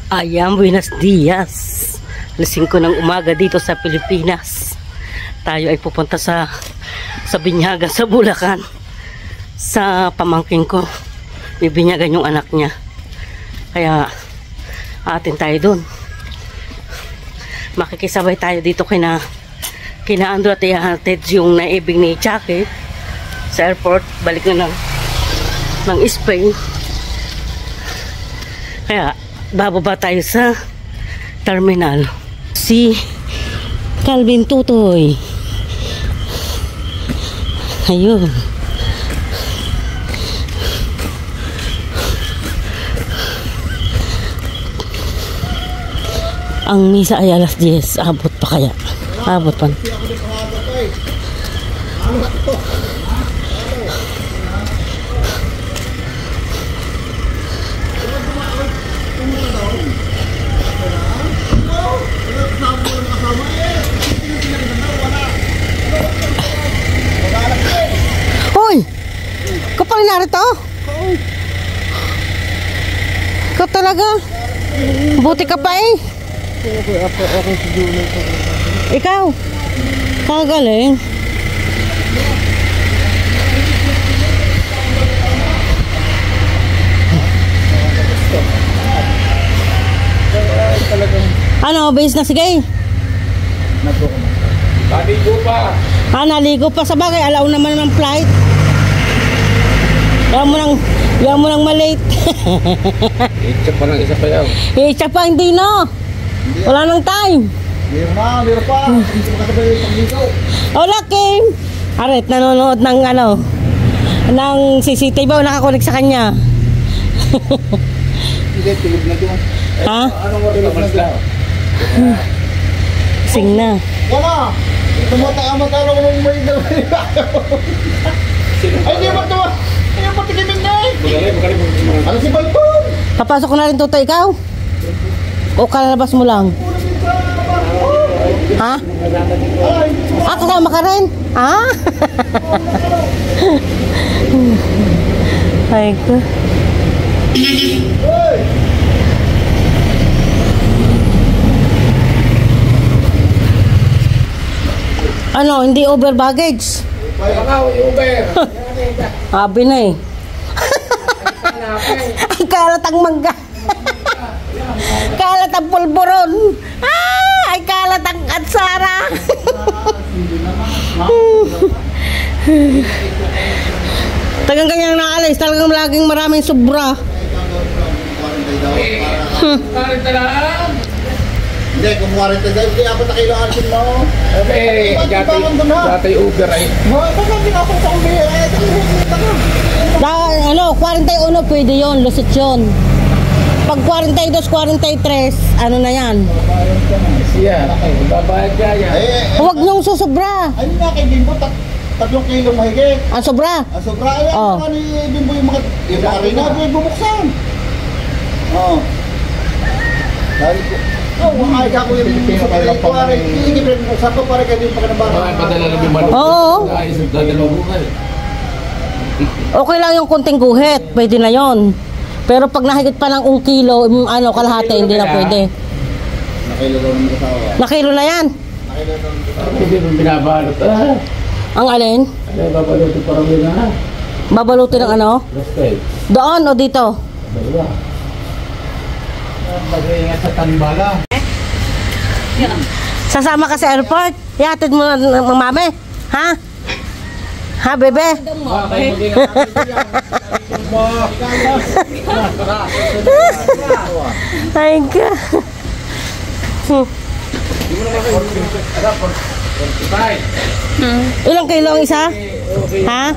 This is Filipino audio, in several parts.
Ayan, buenos dias. Alas 5 ng umaga dito sa Pilipinas. Tayo ay pupunta sa Binyagan sa Bulacan. Sa pamangkin ko. Bibinyagan yung anak niya. Kaya atin tayo dun. Makikisabay tayo dito kina Andrew at ihatid yung naibig ni Chucky sa airport. Balik na ng Spain. Kaya bababa tayo sa terminal. Si Calvin Tutoy. Ayun. Ang misa ay alas 10. Abot pa kaya? Abot pa. Hoy! Kapal narito? Ikaw talaga? Buti ka pa eh. Ikaw? Kagaling. Ano, base na sige? Naligo pa. Naligo pa. Sa bagay, alaw naman ng flight. Yaw mo nang malate. Itcha pa lang isa pa yaw. Itcha pa, hindi no. Wala nang time. Meron pa. Hola, Kim. Aret, nanonood ng ng CCTV o nakakunik sa kanya. Hindi, tulog na doon. Ha? Anong tulog na doon? Sing na. Wala! Tumata-amata lang ng may dalawin. Ay, di ba ito? Ay, yung patikimin na eh. Magaling. Ano si Balpon? Papasok ko na rin, Tutoy, ikaw? O kalalabas mo lang? Ha? Kasama ka rin? Ha? Ay ko. Ano, hindi over baggage? Uber. Habi na eh. Ay, kalatang mangga. Kalatang pulburon. Ay, kalatang atsara. Tagang kanyang naalis. Talagang laging maraming sobra. Hindi, kung 40 dahil kaya ako nakilaansin mo. Eh, dati Uber ay. Baka hindi ako sa Uber. 41 pwede yun, lusot yun. Pag 42, 43, ano na yan? Siya, babayad kaya. Huwag niyong susobra. Ay, nga kay Bimbo, 3 kilong mahigit. Ang sobra? Ang sobra, ay, Oh. ano ni Bimbo yung mga arena, yung bubuksan. Oo. Dahil ko, makakaya ka ko yung Pilipino kayo lang pang sa ko para kayo yung pagkanabaran. Padala na bimalo. Oo. Dadalaw buhay. Okay lang yung kunting guhit, pwede na yon. Pero pag nahigit pa ng 1 kilo, kalahati, hindi na pwede. Nakilo daw ng kasawa. Nakilo na yan. Hindi mo binabalot. Ang alin? Ano yung babalot yung parang yun na? Babalutin ng ano? Restate. Doon o dito? Dalawa. Mag-iingat sa tanibala. Sasama ka sa airport? Ihatid mo ng mami? Ha? Ha, bebe? Ay ka. Ilang kilo ang isa? Ha?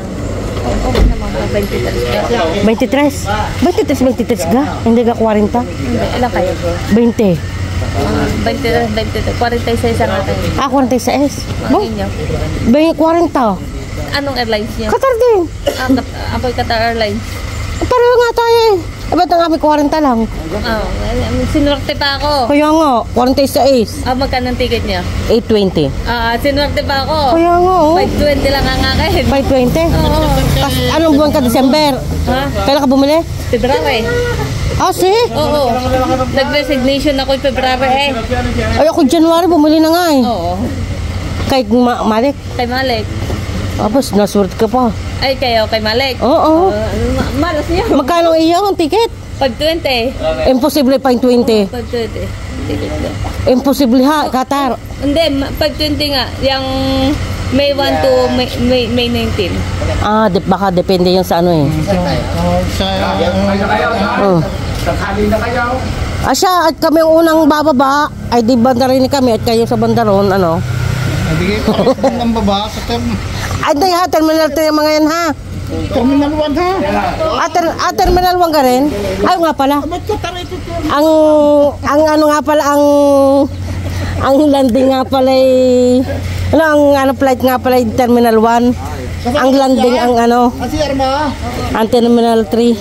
23. 23 ga? Hindi ka 40? Ilan kayo? 20. 46 ang atin. 46. Ang inyo. 40. Anong airlines niyo? Qatar din. Ako'y Qatar Airlines. Pareho nga tayo eh. Ba't ang kami 40 lang? Sinorte pa ako. Kaya nga, 46. Magkano ang ticket niya? 820. Sinorte pa ako. Kaya nga, oh. 520 lang ang akin. 520? Oo. Anong buwan ka, December? Ha? Kailan ka bumili? February. Ah, si? Oo. Nag-resignation ako yung February eh. Ay, ako January, bumili na nga eh. Oo. Kahit Malik. Kay Malik. Tapos, nasulit ka pa. Ay, kayo kay Malik. Oo. Malas niya. Magkano iyo ang ticket? 520. Imposible pa yung 20. 520. Ticket na. Imposible ha, Qatar. Hindi, 520 nga. Yung May 1 to May 19. Ah, baka depende yung sa ano eh. Oh. Ah, siya at kami ang unang bababa. Ay di bandarin kami at kayo sa bandaron, ano? Nabigay pa rin ng baba sa Ay, di ha, Terminal 3 yung mga yan ha. Terminal 1 ha. Terminal 1 ka rin? Ay, nga pala. Ang ano nga pala, ang landing nga pala ay, ang flight nga pala ay Terminal 1. Ang landing, ang ano, Asi Arma. ang Terminal 3.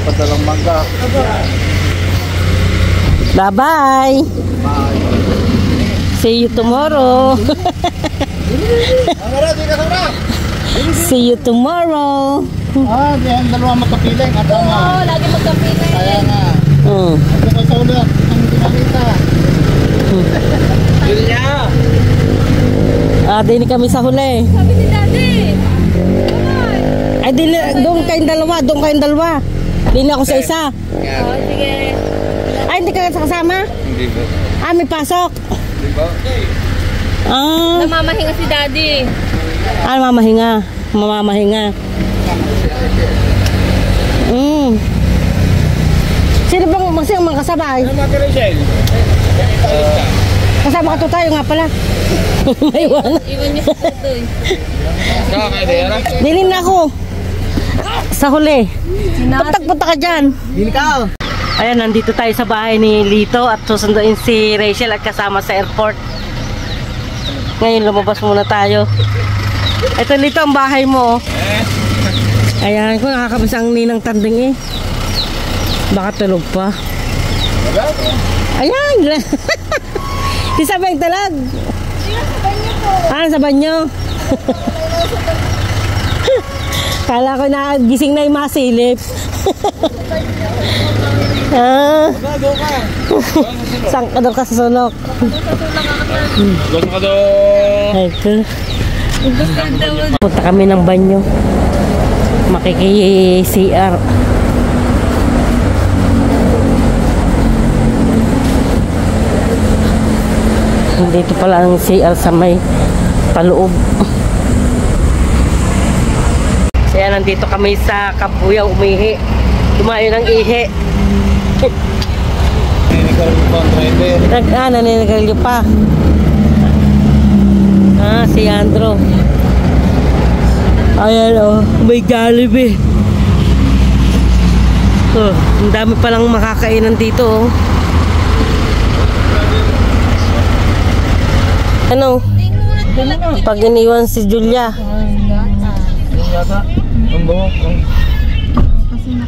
Padalang mangga. Bye-bye. See you tomorrow. See you tomorrow. Ah, diyan dalawa magkapiling at Oo, lagi magkapiling. kaya nga. Hmm. Ito ko sa ulit ang dinamita. Ah, din kami sa huli. Sabi ni Daddy. Ay, doon kayong dalawa. Di na ako sa isa. Oh, sige. Ay, hindi ka kasama? Hindi ba? Ah, may pasok. Hindi ba? Ah, Namamahinga si Daddy. mamamahinga. Sino bang mga kasabay? Kasama ka to tayo nga pala. May iwan. Iwan niyo sa tutoy. Dilim na ako. Sa huli. Patak-patak ka dyan. Ayan, nandito tayo sa bahay ni Lito at susunduin si Rachel at kasama sa airport. Ngayon lumabas muna tayo. Ito Lito ang bahay mo. Ayan, kung nakakabas ang ninang tanding eh. Baka tulog pa. Ayan. Di sabay talag. Ah, sa banyo. Kala ko na gising na yung masilip. Ah. Saan ka daw ka sa sunok? Gusto ka doon. Ito. Punta kami ng banyo. Makiki-CR. Dito pala ang CR sa may paloob. Kaya nandito kami sa Kabuyaw umihi. Dumayo ng ihi. Naninigarilyo pa. Ah, si Andro. Ayan oh, may Jollibee. Oh, ang dami palang makakainan dito oh. Ano? Pag iniwan si Julia.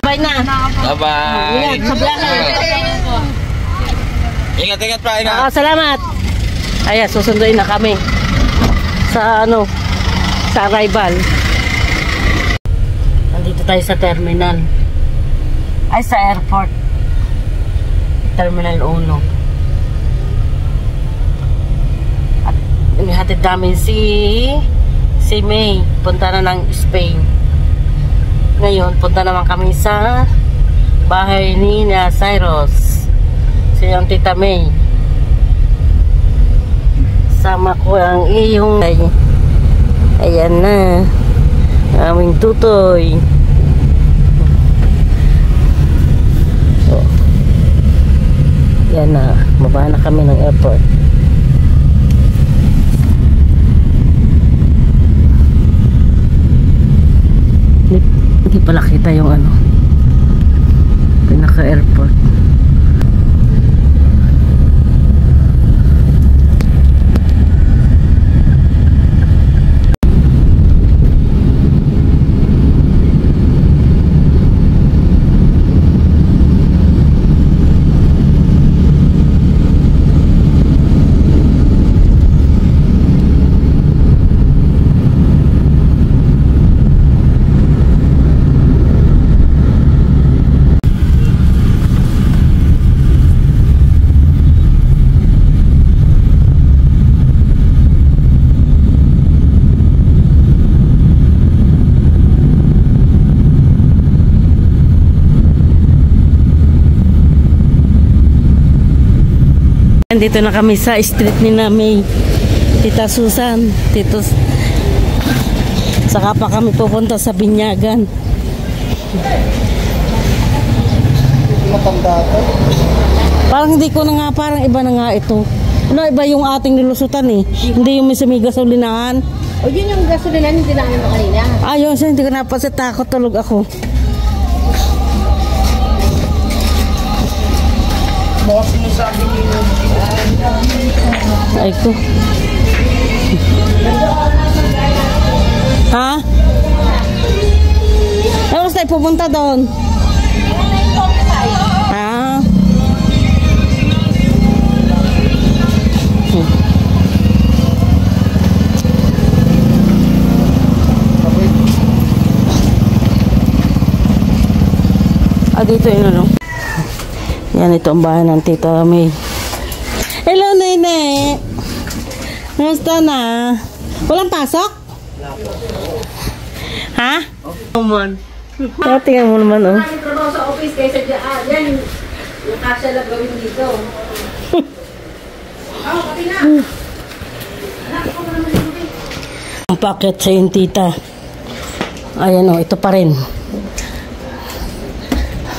Bye na. Bye-bye. Ingat sa biyahe. Ingat pa, ingat. Salamat. Ayan, susunduin na kami sa ano, sa arrival. Nandito tayo sa terminal. Ay, sa airport. Terminal 1. At inihatid namin si May. Punta na ng Spain. Ngayon, punta naman kami sa bahay ni Cyrus. Si ang Tita May. Sama ko ang iyong ayan na aming tutoy. So, yan na, baba na kami ng airport. Hindi pala kita yung ano, pinaka airport. Ayan, dito na kami sa street ni na May. Tita Susan, Titos. Saka pa kami pupunta sa Binyagan. Matanda to. Parang hindi ko na nga, parang iba na nga ito. Ano, iba yung ating nilusutan eh. Hindi yung may gasolinahan. O yun yung gasolina yung dinaanan mo kanina. Ayun siya, hindi ko napasa takot, tulog ako. Ay ko. Ha? Ay, basta pupunta doon. Ah. Dito yun ano. Yan, ito ang bahay ng Tita May. Hello, Nene. Kamusta na? Walang pasok? Ha? Naman. Tingnan mo naman, oh. Maraming trabaho sa office kaysa yan. Yung kasya lang gawin dito. Pati na. Ang packet sa yung tita. Ayan, oh, ito pa rin.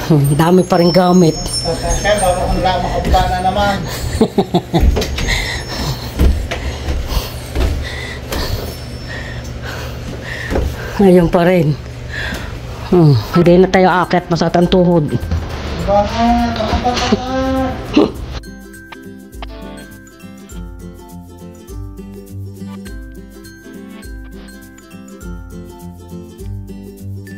Dami pa rin gamit. Kaya bago kung lang makabila na naman. Ngayon pa rin. Hindi na tayo akit, masakit ang tuhod. Bakit?